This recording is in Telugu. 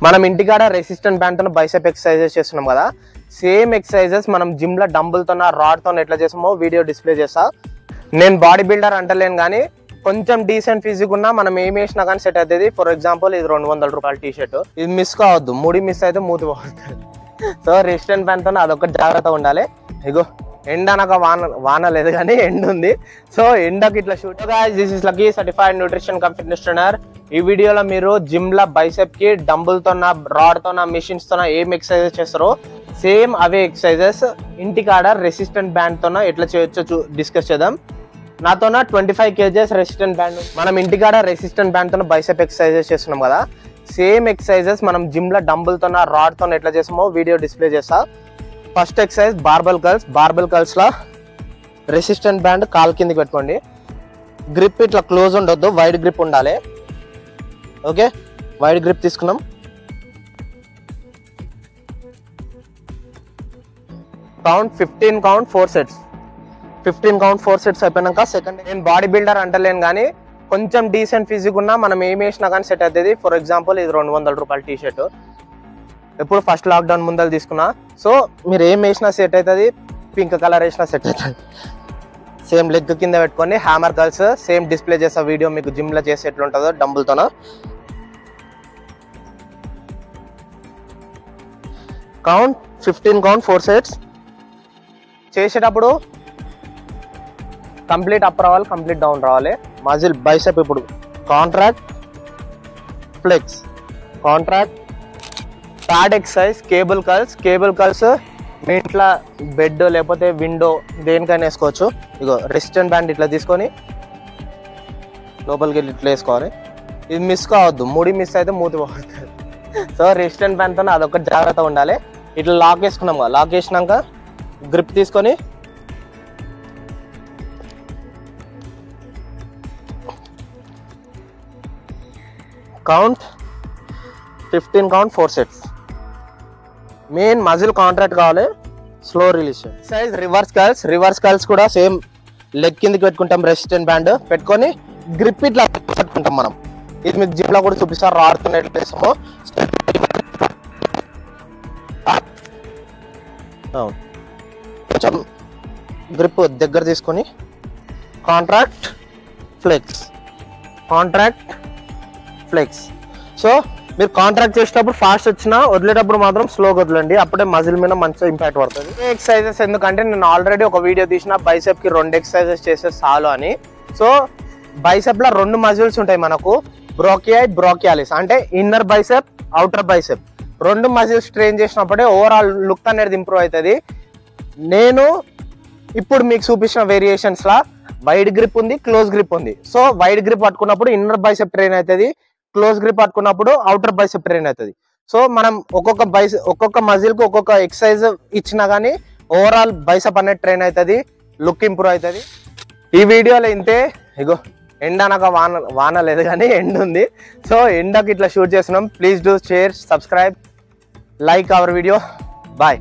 మనం ఇంటికాడ రెసిస్టెంట్ బ్యాండ్ తో బైసెప్ ఎక్సర్సైజెస్ చేస్తున్నాం కదా, సేమ్ ఎక్సర్సైజెస్ మనం జిమ్ లో డంబుల్ తో రాడ్ తో ఎట్లా చేస్తామో వీడియో డిస్ప్లే చేస్తా. నేను బాడీ బిల్డర్ అంటలేను కానీ కొంచెం డీసెంట్ ఫిజిక్ ఉన్నా మనం ఏం వేసినా కానీ సెట్ అవుతుంది. ఫర్ ఎగ్జాంపుల్ ఇది 200 రూపాయల టీ షర్ట్, ఇది మిస్ కావద్దు, ముడి మిస్ అయితే మూతి పోతుంది. సో రెసిస్టెంట్ బ్యాండ్ తో అదొకటి జాగ్రత్త ఉండాలి. ఇగో ఎండ అనక వాన లేదు కానీ ఎండ ఉంది. సో ఎండకి ఇట్లా shoot. This is lucky certified nutrition cum fitness trainer. ఈ వీడియోలో మీరు జిమ్ లో బైసెప్ కి డంబుల్ తో రాడ్ తో మిషన్స్ తో ఏం ఎక్సర్సైజెస్ చేస్తారో సేమ్ అవే ఎక్సర్సైజెస్ ఇంటికాడ రెసిస్టెంట్ బ్యాండ్ తో ఎట్లా చేయొచ్చో డిస్కస్ చేద్దాం. నాతో 25 kgs రెసిస్టెంట్ బ్యాండ్. మనం ఇంటికాడ రెసిస్టెంట్ బ్యాండ్ తో బైసెప్ ఎక్సర్సైజెస్ చేస్తున్నాం కదా, సేమ్ ఎక్సర్సైజెస్ మనం జిమ్ లో డంబుల్ తో రాడ్ తో ఎట్లా చేస్తామో వీడియో డిస్ప్లే చేస్తా. First exercise barbell curls. Barbell curls లో రెసిస్టెంట్ బ్యాండ్ కాల్ కిందకి పెట్టుకోండి. గ్రిప్ ఇట్లా క్లోజ్ ఉండొద్దు, వైడ్ గ్రిప్ ఉండాలి. ఓకే, వైడ్ గ్రిప్ తీసుకున్నాం. Count 15 count 4 sets. 15 count 4 sets అయిపోయినాక సెకండ్. నేను బాడీ బిల్డర్ అంటలేను కానీ కొంచెం డీసెంట్ ఫిజిక్ ఉన్నా మనం ఏం వేసినా కానీ సెట్ అవుతుంది. ఫర్ ఎగ్జాంపుల్ ఇది 200 రూపాయల టీ షర్ట్, ఎప్పుడు ఫస్ట్ లాక్డౌన్ ముందర తీసుకున్నా. సో మీరు ఏం వేసినా సెట్ అవుతుంది, పింక్ కలర్ వేసినా సెట్ అవుతుంది. సేమ్ లెగ్ కింద పెట్టుకొని హ్యామర్ కర్ల్స్ సేమ్ డిస్ప్లే చేసే వీడియో మీకు జిమ్ లో చేసి ఎట్లుంటుందో డంబుల్తో. Count 15 count 4 sets. చేసేటప్పుడు కంప్లీట్ అప్ రావాలి, కంప్లీట్ డౌన్ రావాలి. మజిల్ బైసెప్ ఇప్పుడు contract flex, contract. Third exercise cable curls. Cable curls మీ ఇంట్లో బెడ్ లేకపోతే విండో దేనికైనా వేసుకోవచ్చు. ఇగో రెసిస్టెంట్ బ్యాండ్ ఇట్లా తీసుకొని లోపలికి వెళ్ళి ఇట్లా వేసుకోవాలి. ఇది మిస్ కావద్దు, ముడి మిస్ అయితే మూతి పోతుంది. సో రెసిస్టెంట్ బ్యాండ్ తో అదొకటి జాగ్రత్త ఉండాలి. ఇట్లా లాక్ వేసుకున్నాం కదా, లాక్ వేసినాక గ్రిప్ తీసుకొని count 15 count 4 sets. Main muscle contract కావాలి, slow release. Size reverse curls. Reverse curls కూడా సేమ్ లెగ్ కిందకి పెట్టుకుంటాం, రెసిస్టెంట్ బ్యాండ్ పెట్టుకొని గ్రిప్ ఇట్లా పెట్టుకుంటాం మనం. ఇది మీకు జిమ్ లో కూడా చూపిస్తారు, రాడుతున్నట్లు వేసాము. కొంచెం గ్రిప్ దగ్గర తీసుకొని contract flex, contract flex. So మీరు కాంట్రాక్ట్ చేసేటప్పుడు ఫాస్ట్ వచ్చినా వదిలేటప్పుడు మాత్రం స్లోగా వదలండి, అప్పుడే మజిల్ మీద మంచిగా ఇంపాక్ట్ పడుతుంది. ఎక్సర్సైజెస్ ఎందుకంటే నేను ఆల్రెడీ ఒక వీడియో తీసిన బైసెప్ కి 2 ఎక్సర్సైజెస్ చేసే చాలు అని. సో బైసెప్ లో 2 మజిల్స్ ఉంటాయి మనకు, బ్రోకియాయిడ్ బ్రోకియాలిస్. అంటే inner bicep outer bicep 2 muscles train చేసినప్పుడే ఓవరాల్ లుక్ అనేది ఇంప్రూవ్ అవుతుంది. నేను ఇప్పుడు మీకు చూపించిన వేరియేషన్స్ లా వైడ్ గ్రిప్ ఉంది, క్లోజ్ గ్రిప్ ఉంది. సో వైడ్ గ్రిప్ పట్టుకున్నప్పుడు ఇన్నర్ బైసెప్ ట్రైన్ అవుతుంది, క్లోజ్ గ్రిప్ పట్టుకున్నప్పుడు అవుటర్ బైసెప్ ట్రైన్ అవుతుంది. సో మనం ఒక్కొక్క మజిల్ కు ఒక్కొక్క ఎక్సర్సైజ్ ఇచ్చినా కానీ ఓవరాల్ బైసెప్ అనేది ట్రైన్ అవుతుంది, లుక్ ఇంప్రూవ్ అవుతుంది. ఈ వీడియోలో ఇంతే. ఇగో ఎండ అనక వాన లేదు కానీ ఎండ ఉంది. సో ఎండకి ఇట్లా షూట్ చేస్తున్నాం. Please do share, subscribe, like our video. Bye.